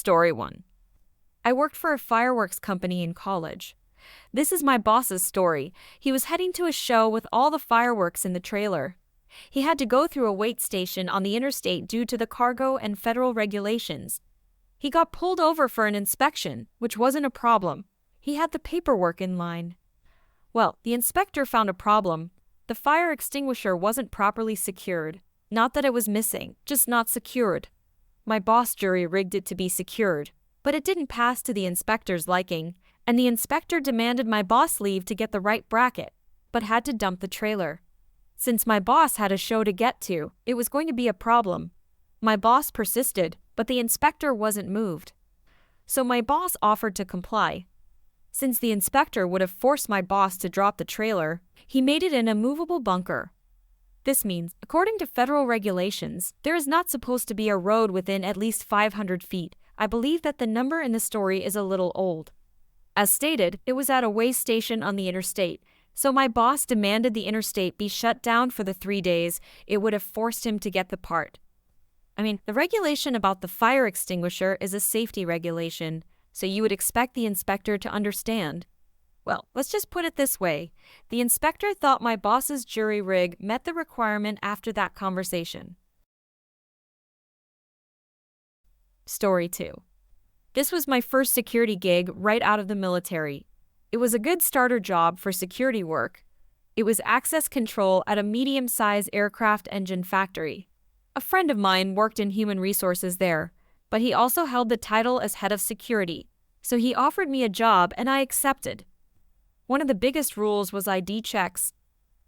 Story 1. I worked for a fireworks company in college. This is my boss's story. He was heading to a show with all the fireworks in the trailer. He had to go through a wait station on the interstate due to the cargo and federal regulations. He got pulled over for an inspection, which wasn't a problem. He had the paperwork in line. Well, the inspector found a problem. The fire extinguisher wasn't properly secured. Not that it was missing, just not secured. My boss jury-rigged it to be secured, but it didn't pass to the inspector's liking, and the inspector demanded my boss leave to get the right bracket, but had to dump the trailer. Since my boss had a show to get to, it was going to be a problem. My boss persisted, but the inspector wasn't moved. So my boss offered to comply. Since the inspector would have forced my boss to drop the trailer, he made it an immovable bunker. This means, according to federal regulations, there is not supposed to be a road within at least 500 feet. I believe that the number in the story is a little old. As stated, it was at a way station on the interstate, so my boss demanded the interstate be shut down for the 3 days it would have forced him to get the part. The regulation about the fire extinguisher is a safety regulation, so you would expect the inspector to understand. Well, let's just put it this way. The inspector thought my boss's jury rig met the requirement after that conversation. Story 2. This was my first security gig right out of the military. It was a good starter job for security work. It was access control at a medium-sized aircraft engine factory. A friend of mine worked in human resources there, but he also held the title as head of security, so he offered me a job and I accepted. One of the biggest rules was ID checks.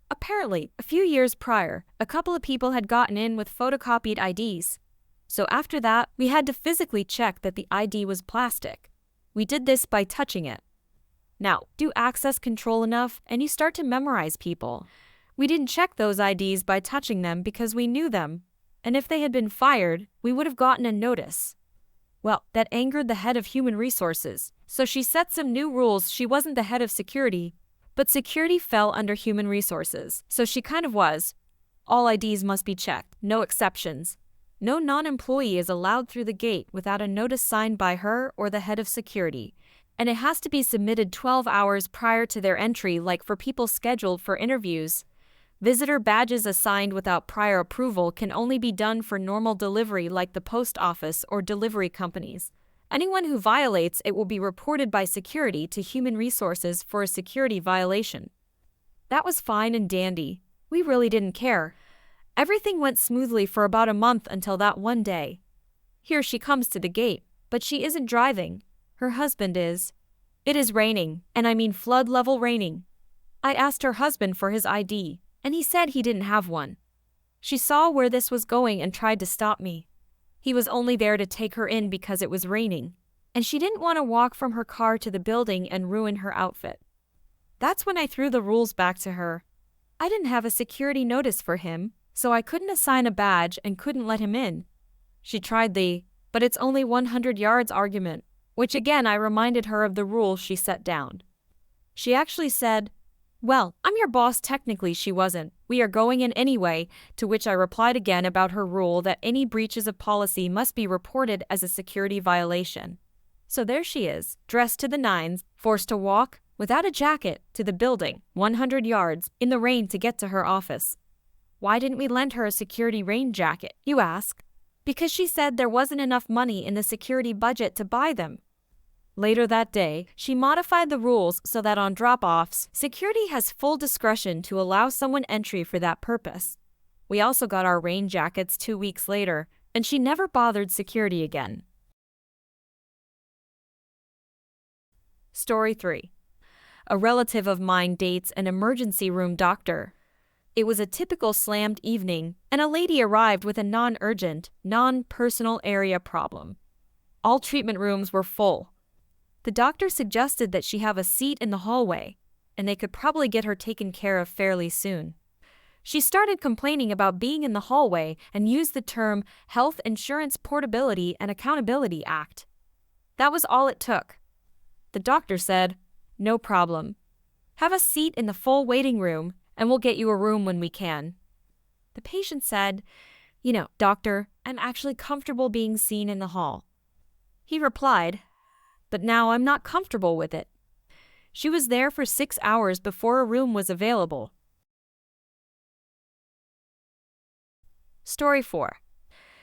Apparently, a few years prior, a couple of people had gotten in with photocopied IDs. So after that, we had to physically check that the ID was plastic. We did this by touching it. Now, do access control enough and you start to memorize people. We didn't check those IDs by touching them because we knew them, and if they had been fired, we would have gotten a notice. Well, that angered the head of human resources, so she set some new rules. She wasn't the head of security, but security fell under human resources, so she kind of was. All IDs must be checked, no exceptions. No non-employee is allowed through the gate without a notice signed by her or the head of security, and it has to be submitted 12 hours prior to their entry, like for people scheduled for interviews. Visitor badges assigned without prior approval can only be done for normal delivery like the post office or delivery companies. Anyone who violates it will be reported by security to human resources for a security violation. That was fine and dandy. We really didn't care. Everything went smoothly for about a month until that one day. Here she comes to the gate, but she isn't driving. Her husband is. It is raining, and I mean flood level raining. I asked her husband for his ID, and he said he didn't have one. She saw where this was going and tried to stop me. He was only there to take her in because it was raining, and she didn't want to walk from her car to the building and ruin her outfit. That's when I threw the rules back to her. I didn't have a security notice for him, so I couldn't assign a badge and couldn't let him in. She tried the, but it's only 100 yards argument, which again I reminded her of the rule she set down. She actually said, "Well, I'm your boss." Technically she wasn't. "We are going in anyway," to which I replied again about her rule that any breaches of policy must be reported as a security violation. So there she is, dressed to the nines, forced to walk, without a jacket, to the building, 100 yards, in the rain to get to her office. Why didn't we lend her a security rain jacket, you ask? Because she said there wasn't enough money in the security budget to buy them. Later that day, she modified the rules so that on drop-offs, security has full discretion to allow someone entry for that purpose. We also got our rain jackets 2 weeks later, and she never bothered security again. Story 3. A relative of mine dates an emergency room doctor. It was a typical slammed evening, and a lady arrived with a non-urgent, non-personal area problem. All treatment rooms were full. The doctor suggested that she have a seat in the hallway, and they could probably get her taken care of fairly soon. She started complaining about being in the hallway and used the term Health Insurance Portability and Accountability Act. That was all it took. The doctor said, "No problem. Have a seat in the full waiting room, and we'll get you a room when we can." The patient said, "Doctor, I'm actually comfortable being seen in the hall." He replied, "But now I'm not comfortable with it." She was there for 6 hours before a room was available. Story 4.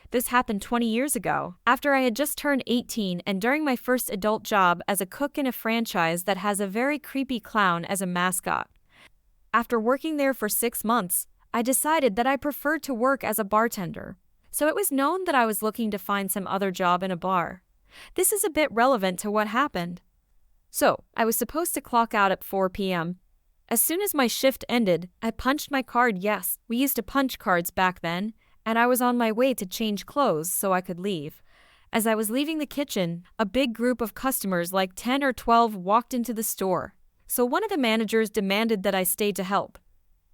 This happened 20 years ago, after I had just turned 18 and during my first adult job as a cook in a franchise that has a very creepy clown as a mascot. After working there for 6 months, I decided that I preferred to work as a bartender. So it was known that I was looking to find some other job in a bar. This is a bit relevant to what happened. So, I was supposed to clock out at 4 p.m. As soon as my shift ended, I punched my card. Yes, we used to punch cards back then, and I was on my way to change clothes so I could leave. As I was leaving the kitchen, a big group of customers, like 10 or 12, walked into the store. So one of the managers demanded that I stay to help.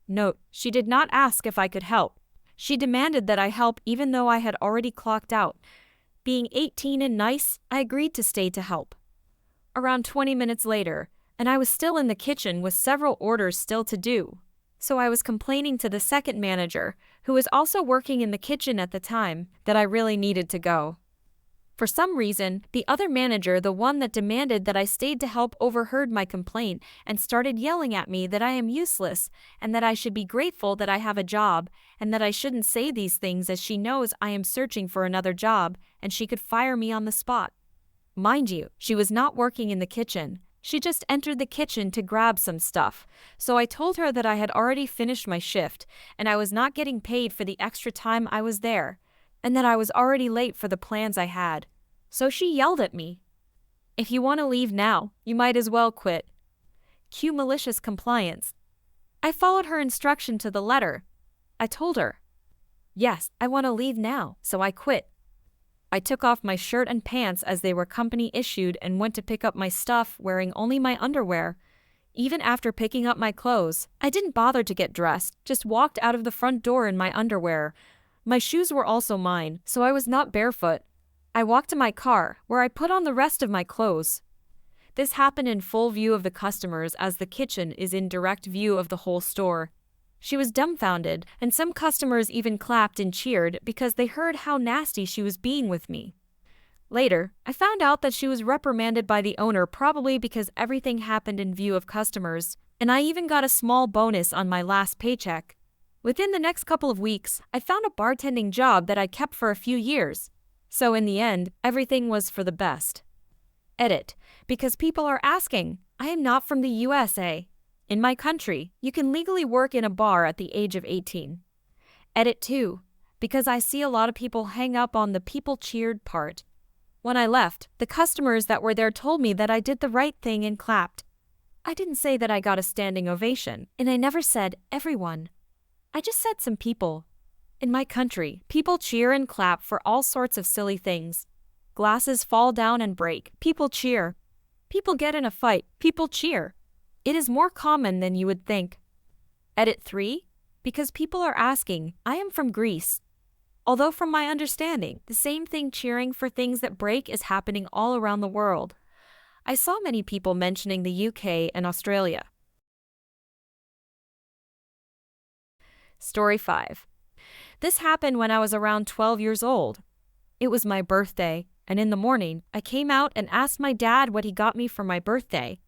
Note, she did not ask if I could help. She demanded that I help even though I had already clocked out. Being 18 and nice, I agreed to stay to help. Around 20 minutes later, and I was still in the kitchen with several orders still to do. So I was complaining to the second manager, who was also working in the kitchen at the time, that I really needed to go. For some reason, the other manager, the one that demanded that I stayed to help, overheard my complaint and started yelling at me that I am useless and that I should be grateful that I have a job and that I shouldn't say these things as she knows I am searching for another job and she could fire me on the spot. Mind you, she was not working in the kitchen. She just entered the kitchen to grab some stuff, so I told her that I had already finished my shift and I was not getting paid for the extra time I was there, and that I was already late for the plans I had. So she yelled at me, "If you want to leave now, you might as well quit." Cue malicious compliance. I followed her instruction to the letter. I told her, "Yes, I want to leave now," so I quit. I took off my shirt and pants as they were company issued and went to pick up my stuff wearing only my underwear. Even after picking up my clothes, I didn't bother to get dressed, just walked out of the front door in my underwear. My shoes were also mine, so I was not barefoot. I walked to my car, where I put on the rest of my clothes. This happened in full view of the customers as the kitchen is in direct view of the whole store. She was dumbfounded, and some customers even clapped and cheered because they heard how nasty she was being with me. Later, I found out that she was reprimanded by the owner probably because everything happened in view of customers, and I even got a small bonus on my last paycheck. Within the next couple of weeks, I found a bartending job that I kept for a few years. So in the end, everything was for the best. Edit. Because people are asking, I am not from the USA. In my country, you can legally work in a bar at the age of 18. Edit 2. Because I see a lot of people hang up on the people cheered part. When I left, the customers that were there told me that I did the right thing and clapped. I didn't say that I got a standing ovation, and I never said everyone. I just said some people. In my country, people cheer and clap for all sorts of silly things. Glasses fall down and break, people cheer. People get in a fight, people cheer. It is more common than you would think. Edit 3. Because people are asking, I am from Greece. Although from my understanding, the same thing cheering for things that break is happening all around the world. I saw many people mentioning the UK and Australia. Story 5. This happened when I was around 12 years old. It was my birthday, and in the morning, I came out and asked my dad what he got me for my birthday.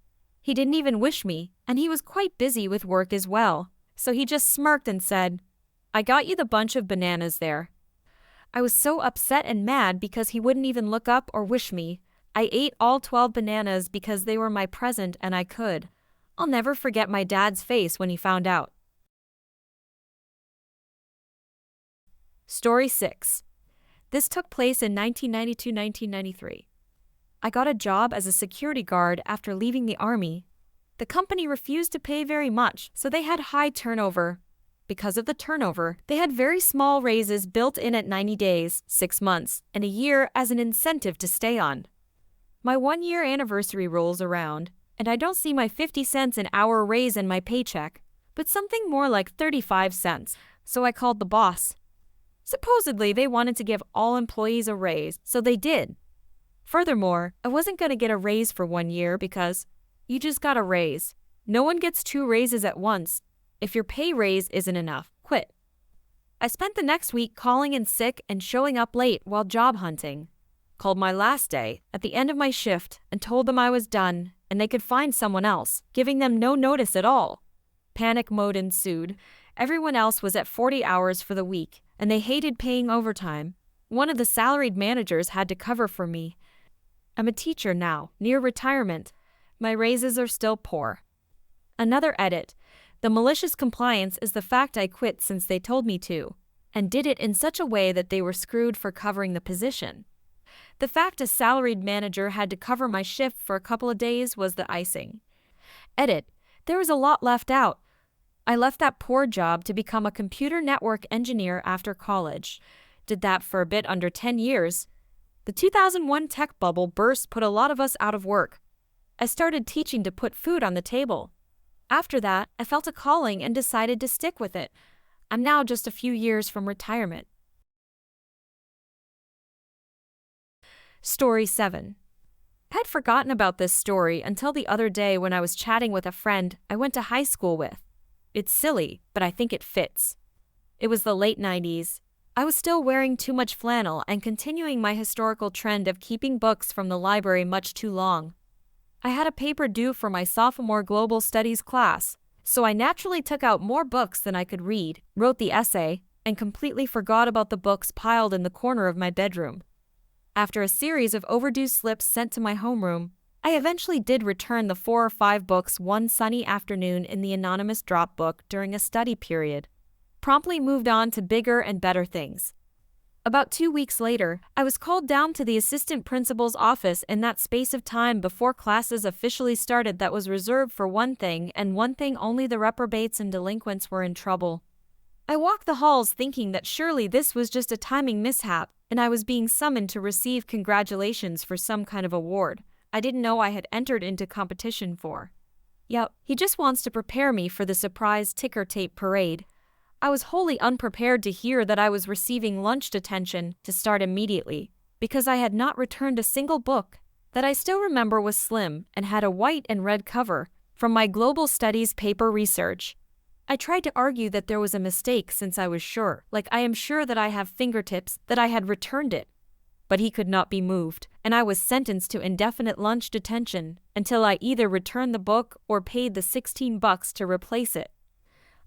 He didn't even wish me, and he was quite busy with work as well, so he just smirked and said, "I got you the bunch of bananas there." I was so upset and mad because he wouldn't even look up or wish me. I ate all 12 bananas because they were my present and I could. I'll never forget my dad's face when he found out. Story 6. This took place in 1992-1993. I got a job as a security guard after leaving the army. The company refused to pay very much, so they had high turnover. Because of the turnover, they had very small raises built in at 90 days, 6 months, and a year as an incentive to stay on. My 1-year anniversary rolls around, and I don't see my 50 cents an hour raise in my paycheck, but something more like 35 cents, so I called the boss. Supposedly, they wanted to give all employees a raise, so they did. Furthermore, I wasn't going to get a raise for 1 year because you just got a raise. No one gets 2 raises at once. If your pay raise isn't enough, quit. I spent the next week calling in sick and showing up late while job hunting. called my last day at the end of my shift and told them I was done and they could find someone else, giving them no notice at all. Panic mode ensued. Everyone else was at 40 hours for the week, and they hated paying overtime. One of the salaried managers had to cover for me. I'm a teacher now, near retirement. My raises are still poor. Another edit. The malicious compliance is the fact I quit since they told me to, and did it in such a way that they were screwed for covering the position. The fact a salaried manager had to cover my shift for a couple of days was the icing. Edit. There was a lot left out. I left that poor job to become a computer network engineer after college. Did that for a bit under 10 years. The 2001 tech bubble burst put a lot of us out of work. I started teaching to put food on the table. After that, I felt a calling and decided to stick with it. I'm now just a few years from retirement. Story 7. I had forgotten about this story until the other day when I was chatting with a friend I went to high school with. It's silly, but I think it fits. It was the late 90s. I was still wearing too much flannel and continuing my historical trend of keeping books from the library much too long. I had a paper due for my sophomore global studies class, so I naturally took out more books than I could read, wrote the essay, and completely forgot about the books piled in the corner of my bedroom. After a series of overdue slips sent to my homeroom, I eventually did return the 4 or 5 books one sunny afternoon in the anonymous drop book during a study period. Promptly moved on to bigger and better things. About 2 weeks later, I was called down to the assistant principal's office in that space of time before classes officially started that was reserved for one thing and one thing only: the reprobates and delinquents were in trouble. I walked the halls thinking that surely this was just a timing mishap, and I was being summoned to receive congratulations for some kind of award I didn't know I had entered into competition for. Yup, he just wants to prepare me for the surprise ticker tape parade. I was wholly unprepared to hear that I was receiving lunch detention to start immediately, because I had not returned a single book that I still remember was slim and had a white and red cover from my global studies paper research. I tried to argue that there was a mistake since I was sure, like I am sure that I have fingertips, that I had returned it. But he could not be moved, and I was sentenced to indefinite lunch detention until I either returned the book or paid the $16 to replace it.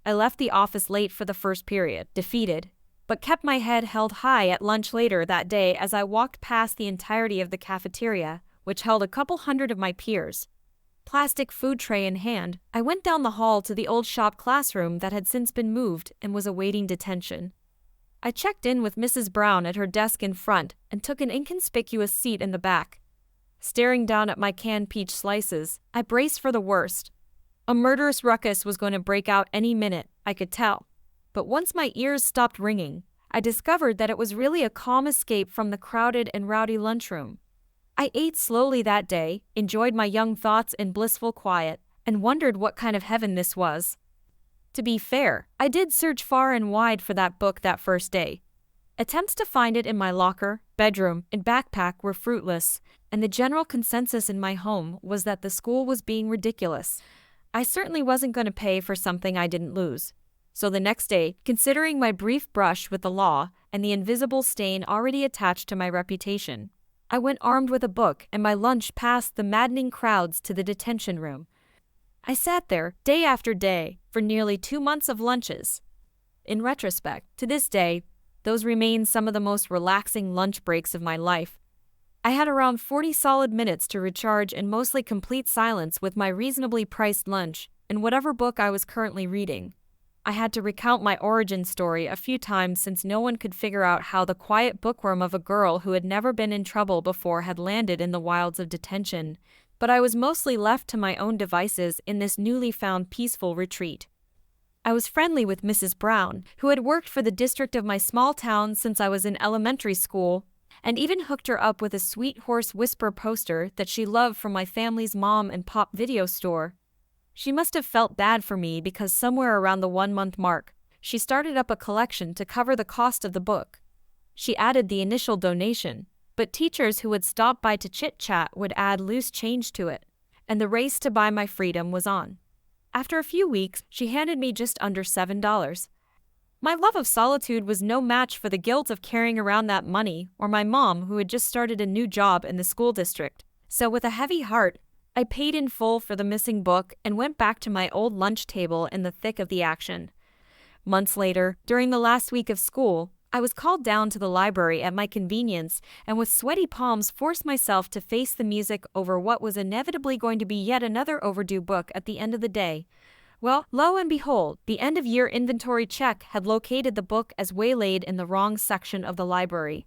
I left the office late for the first period, defeated, but kept my head held high at lunch later that day as I walked past the entirety of the cafeteria, which held a couple hundred of my peers. Plastic food tray in hand, I went down the hall to the old shop classroom that had since been moved and was awaiting detention. I checked in with Mrs. Brown at her desk in front and took an inconspicuous seat in the back. Staring down at my canned peach slices, I braced for the worst. A murderous ruckus was going to break out any minute, I could tell. But once my ears stopped ringing, I discovered that it was really a calm escape from the crowded and rowdy lunchroom. I ate slowly that day, enjoyed my young thoughts in blissful quiet, and wondered what kind of heaven this was. To be fair, I did search far and wide for that book that first day. Attempts to find it in my locker, bedroom, and backpack were fruitless, and the general consensus in my home was that the school was being ridiculous. I certainly wasn't going to pay for something I didn't lose. So the next day, considering my brief brush with the law and the invisible stain already attached to my reputation, I went armed with a book and my lunch past the maddening crowds to the detention room. I sat there, day after day, for nearly 2 months of lunches. In retrospect, to this day, those remain some of the most relaxing lunch breaks of my life. I had around 40 solid minutes to recharge in mostly complete silence with my reasonably priced lunch and whatever book I was currently reading. I had to recount my origin story a few times since no one could figure out how the quiet bookworm of a girl who had never been in trouble before had landed in the wilds of detention, but I was mostly left to my own devices in this newly found peaceful retreat. I was friendly with Mrs. Brown, who had worked for the district of my small town since I was in elementary school, and even hooked her up with a Sweet Horse Whisper poster that she loved from my family's mom and pop video store. She must have felt bad for me because somewhere around the 1-month mark, she started up a collection to cover the cost of the book. She added the initial donation, but teachers who would stop by to chit-chat would add loose change to it, and the race to buy my freedom was on. After a few weeks, she handed me just under $7. My love of solitude was no match for the guilt of carrying around that money, or my mom, who had just started a new job in the school district. So, with a heavy heart, I paid in full for the missing book and went back to my old lunch table in the thick of the action. Months later, during the last week of school, I was called down to the library at my convenience and with sweaty palms forced myself to face the music over what was inevitably going to be yet another overdue book at the end of the day. Well, lo and behold, the end-of-year inventory check had located the book as waylaid in the wrong section of the library.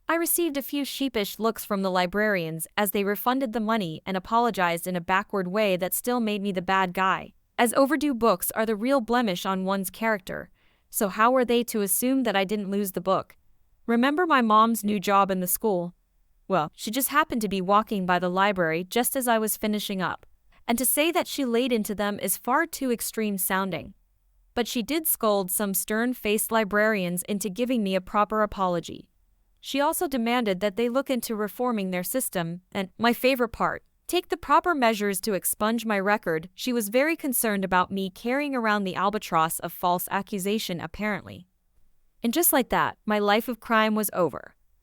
I received a few sheepish looks from the librarians as they refunded the money and apologized in a backward way that still made me the bad guy, as overdue books are the real blemish on one's character. So how were they to assume that I didn't lose the book? Remember my mom's new job in the school? Well, she just happened to be walking by the library just as I was finishing up. And to say that she laid into them is far too extreme sounding. But she did scold some stern-faced librarians into giving me a proper apology. She also demanded that they look into reforming their system, and, my favorite part, take the proper measures to expunge my record. She was very concerned about me carrying around the albatross of false accusation apparently. And just like that, my life of crime was over.